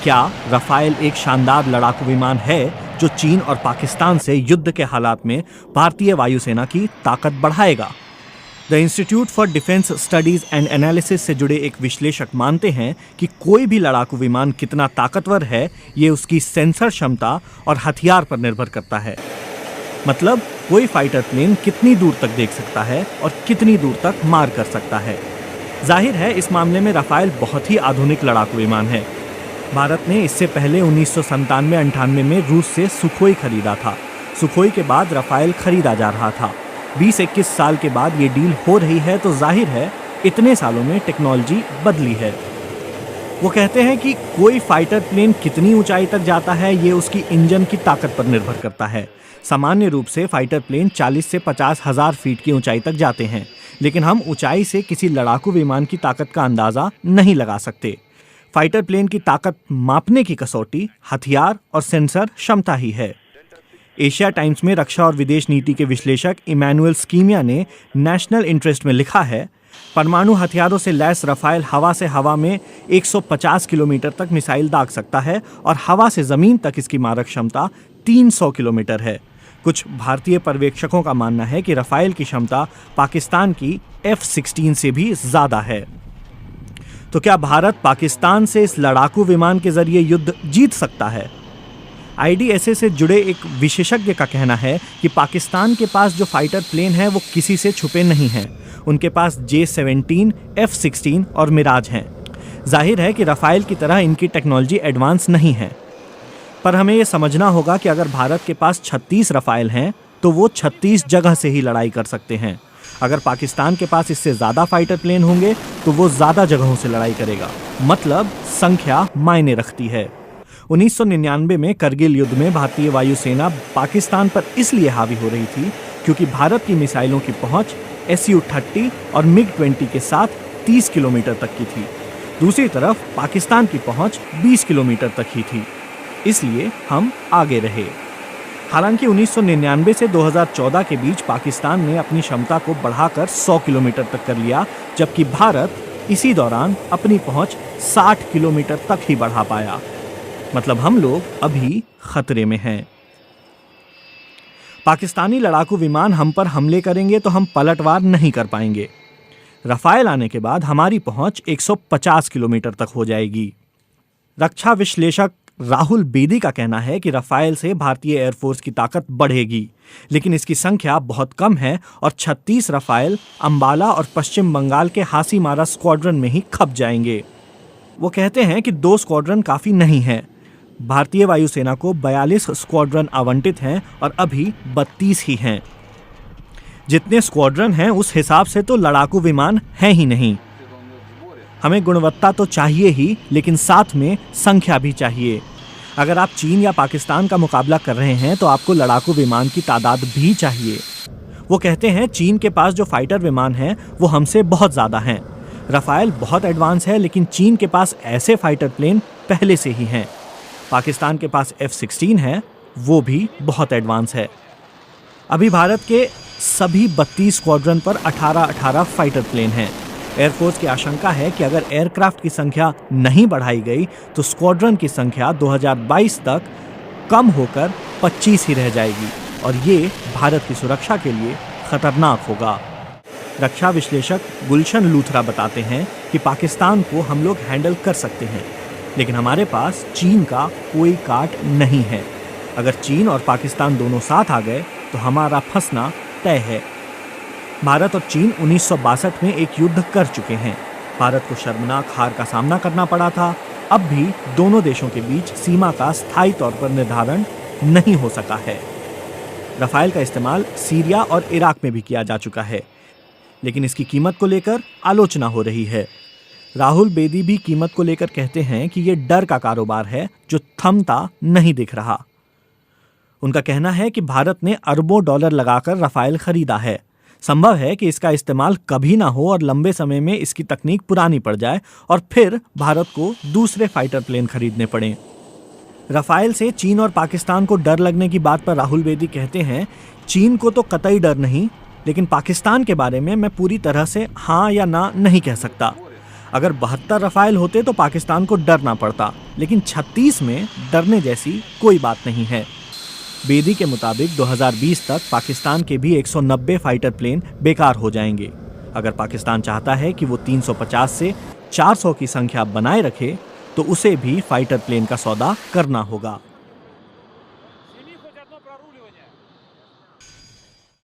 क्या राफेल एक शानदार लड़ाकू विमान है जो चीन और पाकिस्तान से युद्ध के हालात में भारतीय वायुसेना की ताकत बढ़ाएगा? The institute for defence studies and analysis से जुड़े एक विश्लेषक मानते हैं कि कोई भी लड़ाकू विमान कितना ताकतवर है ये उसकी सेंसर क्षमता और हथियार पर निर्भर करता है। मतलब कोई फाइटर प्लेन कितनी दूर तक देख सकता है और कितनी दूर तक मार कर सकता है। जाहिर है इस मामले में राफेल बहुत ही आधुनिक लड़ाकू विमान है। भारत ने इससे पहले 1997-98 में रूस से सुखोई खरीदा था। सुखोई के बाद राफेल खरीदा जा रहा था। 20-21 साल के बाद ये डील हो रही है तो जाहिर है इतने सालों में टेक्नोलॉजी बदली है। वो कहते हैं कि कोई फाइटर प्लेन कितनी ऊंचाई तक जाता है ये उसकी इंजन की ताकत पर निर्भर करता है। सामान्य रूप से फाइटर प्लेन 40 से 50 हजार फीट की ऊंचाई तक जाते हैं, लेकिन हम ऊंचाई से किसी लड़ाकू विमान की ताकत का अंदाजा नहीं लगा सकते। फाइटर प्लेन की ताकत मापने की कसौटी हथियार और सेंसर क्षमता ही है। एशिया टाइम्स में रक्षा और विदेश नीति के विश्लेषक इमैनुअल स्कीमिया ने नेशनल इंटरेस्ट में लिखा है, परमाणु हथियारों से लैस राफेल हवा से हवा में 150 किलोमीटर तक मिसाइल दाग सकता है और हवा से जमीन तक इसकी मारक क्षमता 300 किलोमीटर है। कुछ भारतीय पर्यवेक्षकों का मानना है कि राफेल की क्षमता पाकिस्तान की F-16 से भी ज्यादा है। तो क्या भारत पाकिस्तान से इस लड़ाकू विमान के जरिए युद्ध जीत सकता है? IDSA से जुड़े एक विशेषज्ञ का कहना है कि पाकिस्तान के पास जो फाइटर प्लेन है वो किसी से छुपे नहीं हैं। उनके पास J-17, F-16 और मिराज हैं। जाहिर है कि राफेल की तरह इनकी टेक्नोलॉजी एडवांस नहीं है, पर हमें ये समझना होगा कि अगर भारत के पास 36 राफेल हैं तो वो 36 जगह से ही लड़ाई कर सकते हैं। अगर पाकिस्तान के पास इससे ज़्यादा फाइटर प्लेन होंगे तो वो ज़्यादा जगहों से लड़ाई करेगा। मतलब संख्या मायने रखती है। 1999 में करगिल युद्ध में भारतीय वायुसेना पाकिस्तान पर इसलिए हावी हो रही थी क्योंकि भारत की मिसाइलों की पहुंच Su-30 और MiG-20 के साथ 30 किलोमीटर तक की थी। दूसरी तरफ पाकिस्तान की पहुंच 20 किलोमीटर तक ही थी, इसलिए हम आगे रहे। हालांकि 1999 से 2014 के बीच पाकिस्तान ने अपनी क्षमता को बढ़ाकर 100 किलोमीटर तक कर लिया, जबकि भारत इसी दौरान अपनी पहुंच 60 किलोमीटर तक ही बढ़ा पाया। मतलब हम लोग अभी खतरे में हैं। पाकिस्तानी लड़ाकू विमान हम पर हमले करेंगे तो हम पलटवार नहीं कर पाएंगे। राफेल आने के बाद हमारी पहुंच 150 किलोमीटर तक हो जाएगी। रक्षा विश्लेषक राहुल बेदी का कहना है कि राफेल से भारतीय एयरफोर्स की ताकत बढ़ेगी, लेकिन इसकी संख्या बहुत कम है और 36 राफेल अंबाला और पश्चिम बंगाल के हासीमारा स्क्वाड्रन में ही खप जाएंगे। वो कहते हैं कि 2 स्क्वाड्रन काफी नहीं है। भारतीय वायुसेना को 42 स्क्वाड्रन आवंटित हैं और अभी 32 ही हैं। जितने स्क्वाड्रन हैं उस हिसाब से तो लड़ाकू विमान हैं ही नहीं। हमें गुणवत्ता तो चाहिए ही, लेकिन साथ में संख्या भी चाहिए। अगर आप चीन या पाकिस्तान का मुकाबला कर रहे हैं तो आपको लड़ाकू विमान की तादाद भी चाहिए। वो कहते हैं चीन के पास जो फाइटर विमान हैं वो हमसे बहुत ज़्यादा हैं। राफेल बहुत एडवांस है, लेकिन चीन के पास ऐसे फाइटर प्लेन पहले से ही हैं। पाकिस्तान के पास F-16 है, वो भी बहुत एडवांस है। अभी भारत के सभी 32 स्क्वाड्रन पर 18-18 फाइटर प्लेन हैं। एयरफोर्स की आशंका है कि अगर एयरक्राफ्ट की संख्या नहीं बढ़ाई गई तो स्क्वाड्रन की संख्या 2022 तक कम होकर 25 ही रह जाएगी और ये भारत की सुरक्षा के लिए खतरनाक होगा। रक्षा विश्लेषक गुलशन लूथरा बताते हैं कि पाकिस्तान को हम लोग हैंडल कर सकते हैं, लेकिन हमारे पास चीन का कोई काट नहीं है। अगर चीन और पाकिस्तान दोनों साथ आ गए तो हमारा फंसना तय है। भारत और चीन 1962 में एक युद्ध कर चुके हैं। भारत को शर्मनाक हार का सामना करना पड़ा था। अब भी दोनों देशों के बीच सीमा का स्थायी तौर पर निर्धारण नहीं हो सका है। राफेल का इस्तेमाल सीरिया और इराक में भी किया जा चुका है, लेकिन इसकी कीमत को लेकर आलोचना हो रही है। राहुल बेदी भी कीमत को लेकर कहते हैं कि यह डर का कारोबार है जो थमता नहीं दिख रहा। उनका कहना है कि भारत ने अरबों डॉलर लगाकर राफेल खरीदा है। संभव है कि इसका इस्तेमाल कभी ना हो और लंबे समय में इसकी तकनीक पुरानी पड़ जाए और फिर भारत को दूसरे फाइटर प्लेन खरीदने पड़े। राफेल से चीन और पाकिस्तान को डर लगने की बात पर राहुल बेदी कहते हैं, चीन को तो कतई डर नहीं, लेकिन पाकिस्तान के बारे में मैं पूरी तरह से हाँ या ना नहीं कह सकता। अगर 72 रफाल होते तो पाकिस्तान को डरना पड़ता, लेकिन 36 में डरने जैसी कोई बात नहीं है। बेदी के मुताबिक 2020 तक पाकिस्तान के भी 190 फाइटर प्लेन बेकार हो जाएंगे। अगर पाकिस्तान चाहता है कि वो 350 से 400 की संख्या बनाए रखे तो उसे भी फाइटर प्लेन का सौदा करना होगा।